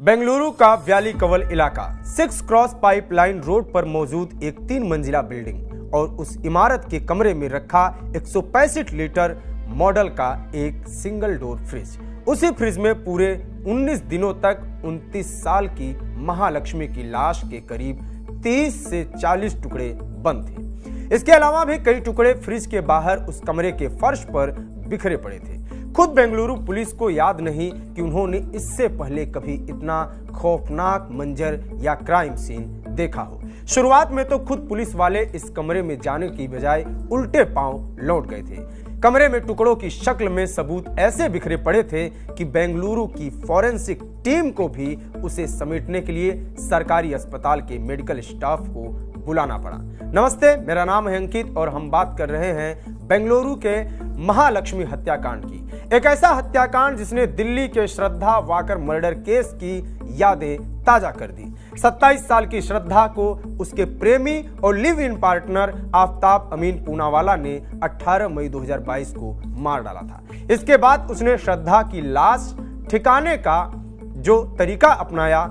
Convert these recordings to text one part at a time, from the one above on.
बेंगलुरु का व्याली कवल इलाका 6 cross pipeline road पर मौजूद एक 3 मंजिला बिल्डिंग और उस इमारत के कमरे में रखा 165 लीटर मॉडल का एक सिंगल डोर फ्रिज। उसी फ्रिज में पूरे 19 दिनों तक 29 साल की महालक्ष्मी की लाश के करीब 30 से 40 टुकड़े बंद थे। इसके अलावा भी कई टुकड़े फ्रिज के बाहर उस कमरे के फर्श पर बिखरे पड़े थे। खुद बेंगलुरु पुलिस को याद नहीं कि उन्होंने इससे पहले कभी इतना खौफनाक मंजर या क्राइम सीन देखा हो। शुरुआत में तो खुद पुलिस वाले इस कमरे में जाने की बजाय उल्टे पांव लौट गए थे। कमरे में टुकड़ों की शक्ल में सबूत ऐसे बिखरे पड़े थे कि बेंगलुरु की फॉरेंसिक टीम को भी उसे समेटने के लिए सरकारी अस्पताल के मेडिकल स्टाफ को बुलाना पड़ा। नमस्ते, मेरा नाम है अंकित और हम बात कर रहे हैं बेंगलुरु के महालक्ष्मी हत्याकांड की। एक ऐसा हत्याकांड जिसने दिल्ली के श्रद्धा वाकर मर्डर केस की यादें ताजा कर दी। 27 साल की श्रद्धा को उसके प्रेमी और लिव इन पार्टनर आफ्ताब अमीन पूनावाला ने 18 मई 2022 को मार डाला था। इसके बाद उसने श्रद्धा की लाश ठिकाने का जो तरीका अपनाया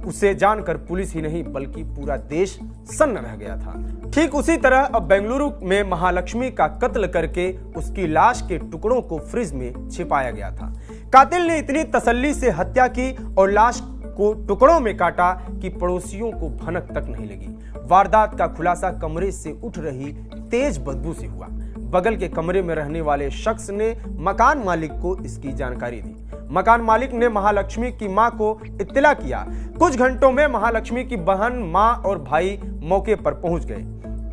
उसे जानकर पुलिस ही नहीं बल्कि पूरा देश सन्न रह गया था। ठीक उसी तरह अब बेंगलुरु में महालक्ष्मी का कत्ल करके उसकी लाश के टुकड़ों को फ्रिज में छिपाया गया था। कातिल ने इतनी तसल्ली से हत्या की और लाश को टुकड़ों में काटा कि पड़ोसियों को भनक तक नहीं लगी। वारदात का खुलासा कमरे से उठ रही तेज बदबू से हुआ। बगल के कमरे में रहने वाले शख्स ने मकान मालिक को इसकी जानकारी दी। मकान मालिक ने महालक्ष्मी की मां को इत्तला किया। कुछ घंटों में महालक्ष्मी की बहन, मां और भाई मौके पर पहुंच गए।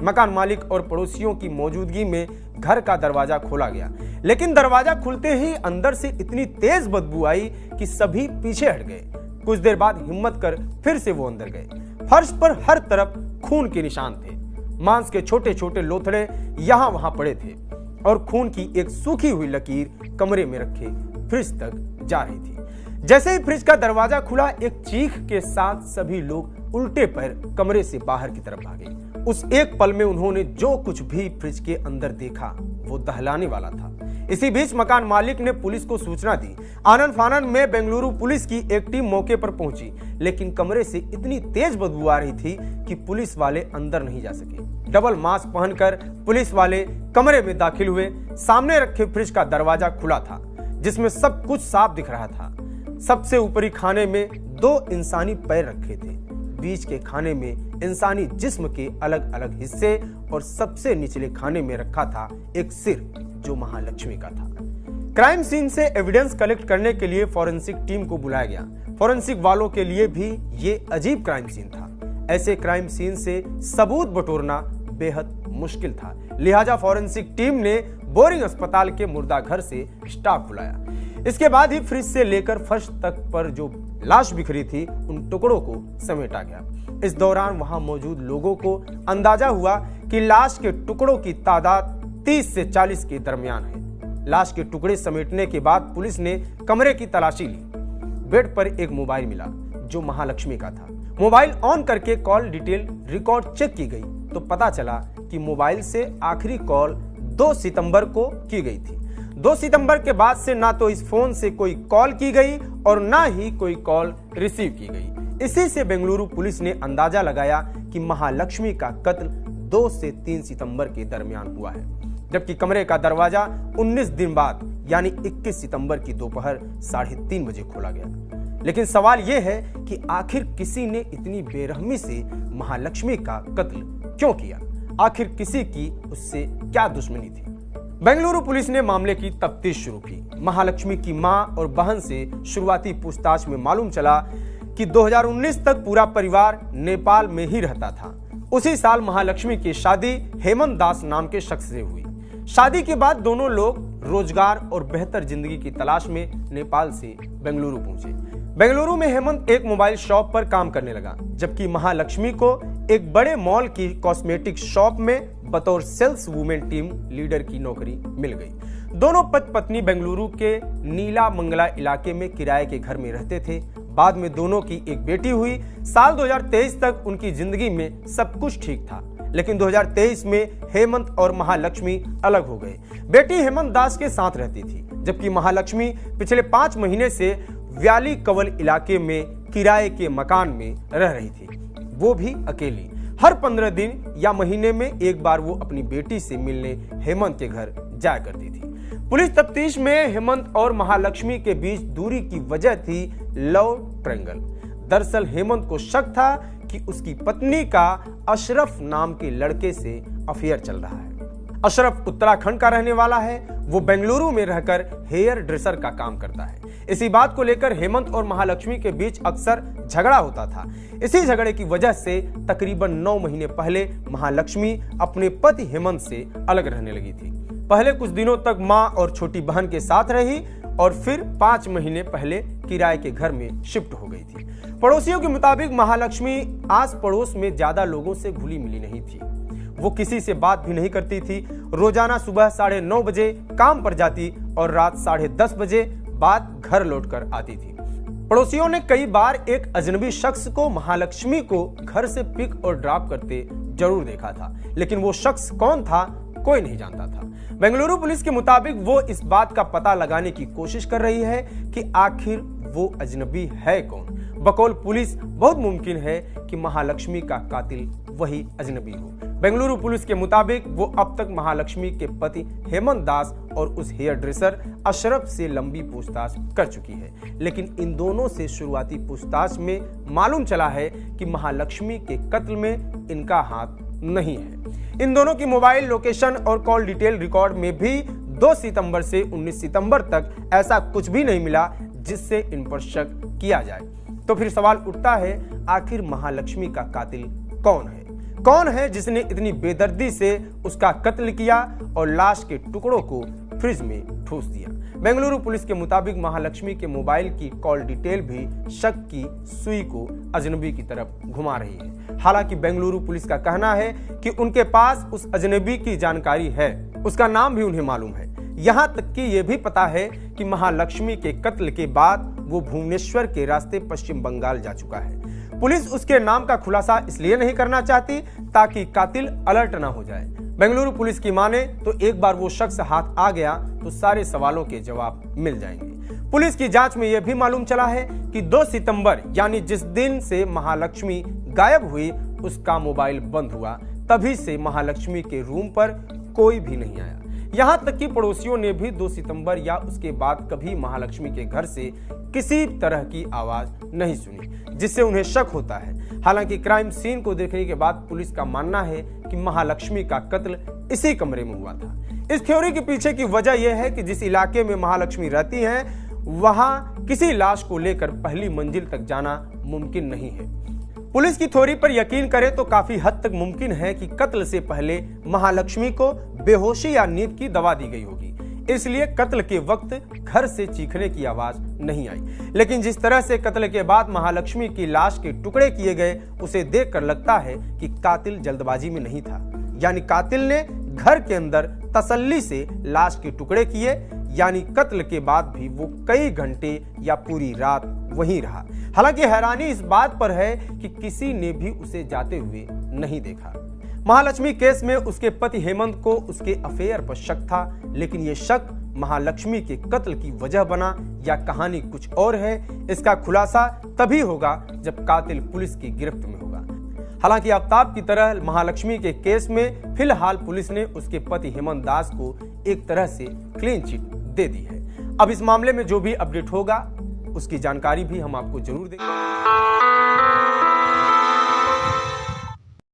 मकान मालिक और पड़ोसियों की मौजूदगी में घर का दरवाजा खोला गया, लेकिन दरवाजा खुलते ही अंदर से इतनी तेज बदबू आई कि सभी पीछे हट गए। कुछ देर बाद हिम्मत कर फिर से वो अंदर गए। फर्श पर हर तरफ खून के निशान थे। मांस के छोटे छोटे लोथड़े यहां वहां पड़े थे और खून की एक सूखी हुई लकीर कमरे में रखे फ्रिज तक जा रही थी। जैसे ही फ्रिज का दरवाजा खुला, एक चीख के साथ सभी लोग उल्टे पैर कमरे से बाहर की तरफ भागे। उस एक पल में उन्होंने जो कुछ भी फ्रिज के अंदर देखा वो दहलाने वाला था। इसी बीच मकान मालिक ने पुलिस को सूचना दी। आनन फानन में बेंगलुरु पुलिस की एक टीम मौके पर पहुंची, लेकिन कमरे से इतनी तेज बदबू आ रही थी कि पुलिस वाले अंदर नहीं जा सके। डबल मास्क पहनकर पुलिस वाले कमरे में दाखिल हुए। सामने रखे फ्रिज का दरवाजा खुला था, जिसमें सब कुछ साफ दिख रहा था। सबसे ऊपरी खाने में 2 इंसानी पैर रखे थे। बीच के खाने में इंसानी जिस्म के अलग अलग हिस्से और सबसे निचले खाने में रखा था एक सिर जो महालक्ष्मी का था। क्राइम सीन से एविडेंस कलेक्ट करने के लिए फॉरेंसिक टीम को बुलाया गया। फॉरेंसिक वालों के लिए भी ये अजीब क्राइम सीन था। ऐसे क्राइम सीन से सबूत बटोरना बेहद मुश्किल था, लिहाजा फॉरेंसिक टीम ने बोरिंग अस्पताल के मुर्दाघर से स्टाफ बुलाया। इसके बाद ही फ्रिज से लेकर फर्श तक पर जो लाश बिखरी थी उन टुकड़ों को समेटा गया। इस दौरान वहां मौजूद लोगों को अंदाजा हुआ कि लाश के टुकड़ों की तादाद 30 से 40 के दरमियान है। लाश के टुकड़े समेटने के बाद पुलिस ने कमरे की तलाशी ली। बेड पर एक मोबाइल मिला जो महालक्ष्मी का था। मोबाइल ऑन करके कॉल डिटेल रिकॉर्ड चेक की गई तो पता चला कि मोबाइल से आखिरी कॉल 2 सितंबर को की गई थी। 2 सितंबर के बाद से ना तो इस फोन से कोई कॉल की गई और ना ही कोई कॉल रिसीव की गई। इसी से बेंगलुरु पुलिस ने अंदाजा लगाया कि महालक्ष्मी का कत्ल 2 से 3 सितंबर के दरमियान हुआ है, जबकि कमरे का दरवाजा 19 दिन बाद यानी 21 सितंबर की दोपहर 3:30 बजे खोला गया। लेकिन सवाल यह है कि आखिर किसी ने इतनी बेरहमी से महालक्ष्मी का कत्ल क्यों किया? आखिर किसी की उससे क्या दुश्मनी थी? बेंगलुरु पुलिस ने मामले की तफ्तीश शुरू की। महालक्ष्मी की मां और बहन से शुरुआती पूछताछ में मालूम चला कि 2019 तक पूरा परिवार नेपाल में ही रहता था। उसी साल महालक्ष्मी की शादी हेमंत दास नाम के शख्स से हुई। शादी के बाद दोनों लोग रोजगार और बेहतर जिंदगी की तलाश में नेपाल से बेंगलुरु पहुंचे। बेंगलुरु में हेमंत एक मोबाइल शॉप पर काम करने लगा, जबकि महालक्ष्मी को एक बड़े मॉल की कॉस्मेटिक शॉप में बतौर सेल्स वुमेन टीम लीडर की नौकरी मिल गई। दोनों पति पत्नी बेंगलुरु के नीला मंगला इलाके में किराए के घर में रहते थे। बाद में दोनों की एक बेटी हुई। साल 2023 तक उनकी जिंदगी में सब कुछ ठीक था, लेकिन 2023 में हेमंत और महालक्ष्मी अलग हो गए। बेटी हेमंत दास के साथ रहती थी, जबकि महालक्ष्मी पिछले 5 महीने से व्याली कवल इलाके में किराए के मकान में रह रही थी, वो भी अकेली। हर 15 दिन या महीने में एक बार वो अपनी बेटी से मिलने हेमंत के घर जाया करती थी। पुलिस तफ्तीश में हेमंत और महालक्ष्मी के बीच दूरी की वजह थी लव ट्रायंगल। दरअसल हेमंत को शक था कि उसकी पत्नी का अशरफ नाम के लड़के से अफेयर चल रहा है। अशरफ उत्तराखंड का रहने वाला है। वो बेंगलुरु में रहकर हेयर ड्रेसर का काम करता है। इसी बात को लेकर हेमंत और महालक्ष्मी के बीच अक्सर झगड़ा होता था। इसी झगड़े की वजह से तकरीबन 9 महीने पहले महालक्ष्मी अपने पति हेमंत से अलग रहने लगी थी। पहले कुछ दिनों तक मां और छोटी बहन के साथ रही और फिर 5 महीने पहले किराए के घर में शिफ्ट हो गई थी। पड़ोसियों के मुताबिक महालक्ष्मी आस पड़ोस में ज्यादा लोगों से घुली मिली नहीं थी। वो किसी से बात भी नहीं करती थी। रोजाना सुबह 9:30 बजे काम पर जाती और रात 10:30 बजे बाद घर लौटकर आती थी। पड़ोसियों ने कई बार एक अजनबी शख्स को महालक्ष्मी को घर से पिक और ड्रॉप करते जरूर देखा था, लेकिन वो शख्स कौन था कोई नहीं जानता था। बेंगलुरु पुलिस के मुताबिक वो इस बात का पता लगाने की कोशिश कर रही है कि आखिर वो अजनबी है कौन। बकौल पुलिस बहुत मुमकिन है कि महालक्ष्मी का कातिल वही अजनबी हो। बेंगलुरु पुलिस के मुताबिक वो अब तक महालक्ष्मी के पति हेमंत दास और उस हेयर ड्रेसर अशरफ से लंबी पूछताछ कर चुकी है, लेकिन इन दोनों से शुरुआती पूछताछ में मालूम चला है कि महालक्ष्मी के कत्ल में इनका हाथ नहीं है। इन दोनों की मोबाइल लोकेशन और कॉल डिटेल रिकॉर्ड में भी 2 सितंबर से 19 सितंबर तक ऐसा कुछ भी नहीं मिला जिससे इन पर शक किया जाए। तो फिर सवाल उठता है, आखिर महालक्ष्मी का कातिल कौन है? कौन है जिसने इतनी बेदर्दी से उसका कत्ल किया और लाश के टुकड़ों को फ्रिज में ठूस दिया? बेंगलुरु पुलिस के मुताबिक महालक्ष्मी के मोबाइल की कॉल डिटेल भी शक की सुई को अजनबी की तरफ घुमा रही है। हालांकि बेंगलुरु पुलिस का कहना है कि उनके पास उस अजनबी की जानकारी है, उसका नाम भी उन्हें मालूम है। यहाँ तक कि यह भी पता है कि महालक्ष्मी के कत्ल के बाद वो भुवनेश्वर के रास्ते पश्चिम बंगाल जा चुका है। पुलिस उसके नाम का खुलासा इसलिए नहीं करना चाहती ताकि कातिल अलर्ट ना हो जाए। बेंगलुरु पुलिस की माने तो एक बार वो शख्स हाथ आ गया तो सारे सवालों के जवाब मिल जाएंगे। पुलिस की जांच में यह भी मालूम चला है कि 2 सितंबर यानी जिस दिन से महालक्ष्मी गायब हुई उसका मोबाइल बंद हुआ, तभी से महालक्ष्मी के रूम पर कोई भी नहीं आया। यहाँ तक कि पड़ोसियों ने भी 2 सितंबर या उसके बाद कभी महालक्ष्मी के घर से किसी तरह की आवाज नहीं सुनी, जिससे उन्हें शक होता है। हालांकि क्राइम सीन को देखने के बाद पुलिस का मानना है कि महालक्ष्मी का कत्ल इसी कमरे में हुआ था। इस थ्योरी के पीछे की वजह यह है कि जिस इलाके में महालक्ष्मी रहती हैं, वहां किसी लाश को लेकर पहली मंजिल तक जाना मुमकिन नहीं है। पुलिस की थ्योरी पर यकीन करें तो काफी हद तक मुमकिन है कि कत्ल से पहले महालक्ष्मी को बेहोशी या नींद की दवा दी गई होगी, इसलिए कत्ल के वक्त घर से चीखने की आवाज नहीं आई। लेकिन जिस तरह से कत्ल के बाद महालक्ष्मी की लाश के टुकड़े किए गए, उसे देखकर लगता है कि कातिल जल्दबाजी में नहीं था, यानी कातिल ने घर के अंदर तसल्ली से लाश के टुकड़े किए, यानी कत्ल के बाद भी वो कई घंटे या पूरी रात वहीं रहा। हालांकि हैरानी इस बात पर है कि किसी ने भी उसे जाते हुए नहीं देखा। महालक्ष्मी केस में उसके पति हेमंत को उसके अफेयर पर शक था, लेकिन ये शक महालक्ष्मी के कत्ल की वजह बना या कहानी कुछ और है, इसका खुलासा तभी होगा जब कातिल पुलिस की गिरफ्त में होगा। हालांकि आफ्ताब की तरह महालक्ष्मी के केस में फिलहाल पुलिस ने उसके पति हेमंत दास को एक तरह से क्लीन चिट दे दी है। अब इस मामले में जो भी अपडेट होगा उसकी जानकारी भी हम आपको जरूर देंगे।